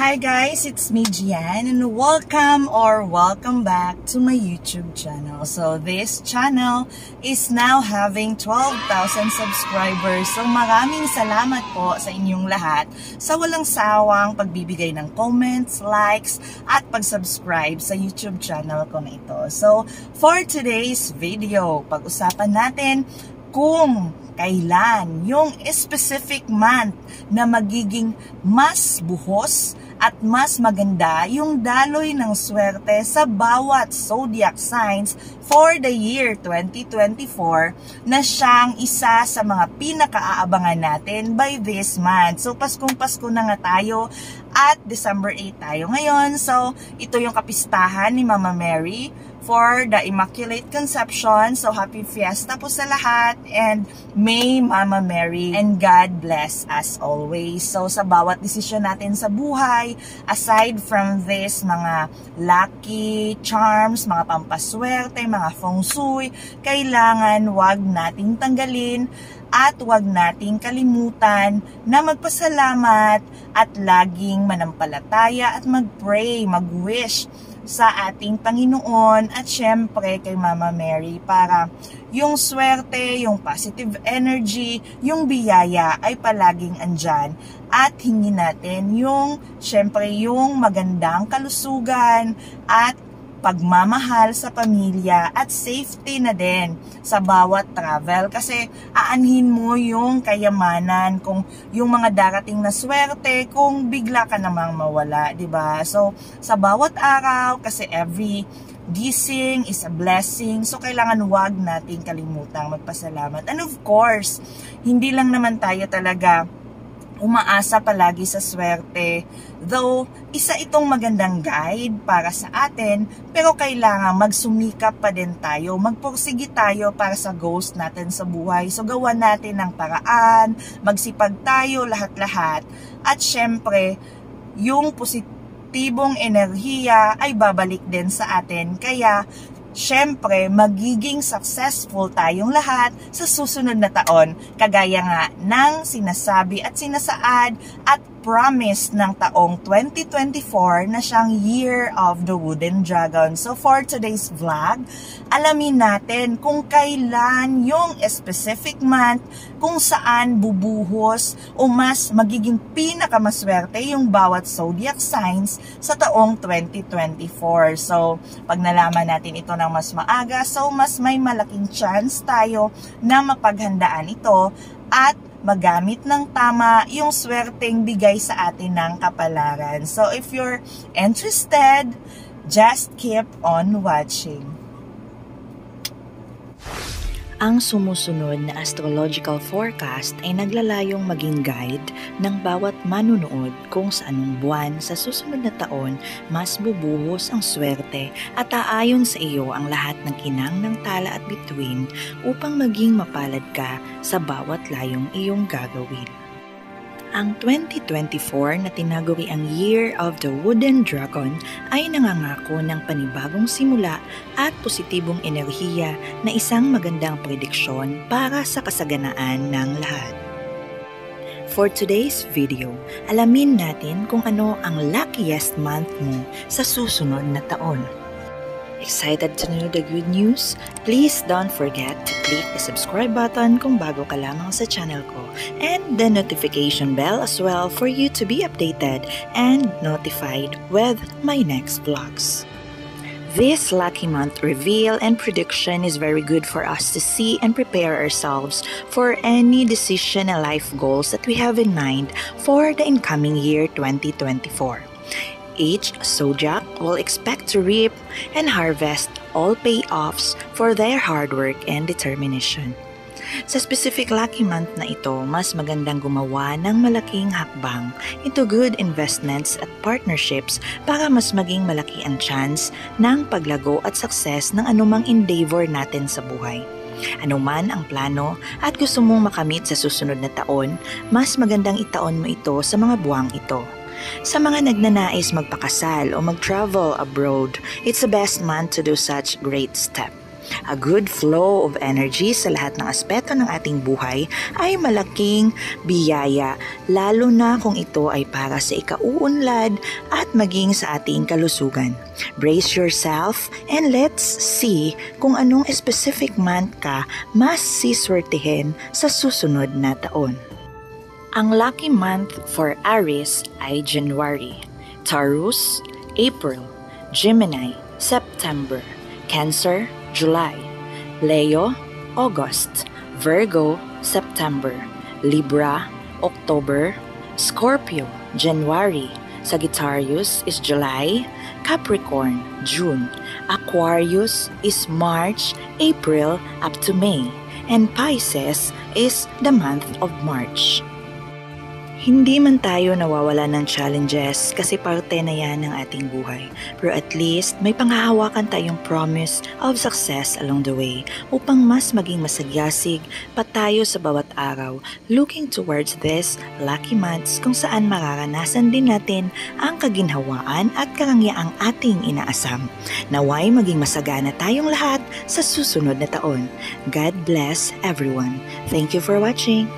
Hi guys, it's me Gian and welcome back to my YouTube channel. So this channel is now having 12,000 subscribers. So maraming salamat po sa inyong lahat sa walang sawang pagbibigay ng comments, likes at pag-subscribe sa YouTube channel ko na ito. So for today's video, pag-usapan natin kung kailan yung specific month na magiging mas buhos at mas maganda yung daloy ng swerte sa bawat zodiac signs for the year 2024 na siyang isa sa mga pinaka-aabangan natin by this month. So Paskong-Pasko na nga tayo at December 8 tayo ngayon. So ito yung kapistahan ni Mama Mary for the Immaculate Conception. So happy fiesta po sa lahat and may Mama Mary and God bless as always. So sa bawat desisyon natin sa buhay, aside from this mga lucky charms, mga pampaswerte, mga feng shui, kailangan wag nating tanggalin at wag nating kalimutan na magpasalamat at laging manampalataya at mag-pray, mag-wish sa ating Panginoon at syempre kay Mama Mary para yung swerte, yung positive energy, yung biyaya ay palaging andyan at hingin natin yung syempre yung magandang kalusugan at pagmamahal sa pamilya at safety na din sa bawat travel kasi aanhin mo yung kayamanan kung yung mga darating na swerte kung bigla ka namang mawala, 'di ba? So sa bawat araw kasi every gising is a blessing. So kailangan wag nating kalimutang magpasalamat. And of course, hindi lang naman tayo talaga umaasa palagi sa swerte. Though, isa itong magandang guide para sa atin, pero kailangan magsumikap pa din tayo, magpursige tayo para sa goals natin sa buhay. So, gawan natin ng paraan, magsipag tayo lahat-lahat. At syempre, yung positibong enerhiya ay babalik din sa atin. Kaya, syempre, magiging successful tayong lahat sa susunod na taon, kagaya nga ng sinasabi at sinasaad at promise ng taong 2024 na siyang Year of the Wooden Dragon. So for today's vlog, alamin natin kung kailan yung specific month kung saan bubuhos o mas magiging pinakamaswerte yung bawat zodiac signs sa taong 2024. So pag nalaman natin ito ng mas maaga, so mas may malaking chance tayo na mapaghandaan ito at magamit ng tama yung swerteng bigay sa atin ng kapalaran. So if you're interested, just keep on watching. Ang sumusunod na astrological forecast ay naglalayong maging guide ng bawat manunood kung sa anong buwan sa susunod na taon mas bubuhos ang swerte at aayon sa iyo ang lahat ng kinang ng tala at bituin upang maging mapalad ka sa bawat layong iyong gagawin. Ang 2024 na tinaguri ang Year of the Wooden Dragon ay nangangako ng panibagong simula at positibong enerhiya na isang magandang prediksyon para sa kasaganaan ng lahat. For today's video, alamin natin kung ano ang luckiest month mo sa susunod na taon. Excited to know the good news? Please don't forget to click the subscribe button kung bago ka lamang sa channel ko and the notification bell as well for you to be updated and notified with my next vlogs. This lucky month reveal and prediction is very good for us to see and prepare ourselves for any decision and life goals that we have in mind for the incoming year 2024. Each zodiac will expect to reap and harvest all payoffs for their hard work and determination. Sa specific lucky month na ito, mas magandang gumawa ng malaking hakbang into good investments at partnerships para mas maging malaki ang chance ng paglago at success ng anumang endeavor natin sa buhay. Anuman ang plano at gusto mong makamit sa susunod na taon, mas magandang itaon mo ito sa mga buwang ito. Sa mga nagnanais magpakasal o mag-travel abroad, it's the best month to do such great step. A good flow of energy sa lahat ng aspeto ng ating buhay ay malaking biyaya, lalo na kung ito ay para sa ikauunlad at maging sa ating kalusugan. Brace yourself and let's see kung anong specific month ka mas siswertihin sa susunod na taon. Ang lucky month for Aries ay January, Taurus, April, Gemini, September, Cancer, July, Leo, August, Virgo, September, Libra, October, Scorpio, January, Sagittarius is July, Capricorn, June, Aquarius is March, April up to May, and Pisces is the month of March. Hindi man tayo nawawala ng challenges kasi parte na yan ng ating buhay. Pero at least may panghahawakan tayong promise of success along the way upang mas maging masagyasig pa tayo sa bawat araw, looking towards this lucky months kung saan mararanasan din natin ang kaginhawaan at karangyang ating inaasam. Naway maging masagana tayong lahat sa susunod na taon. God bless everyone. Thank you for watching.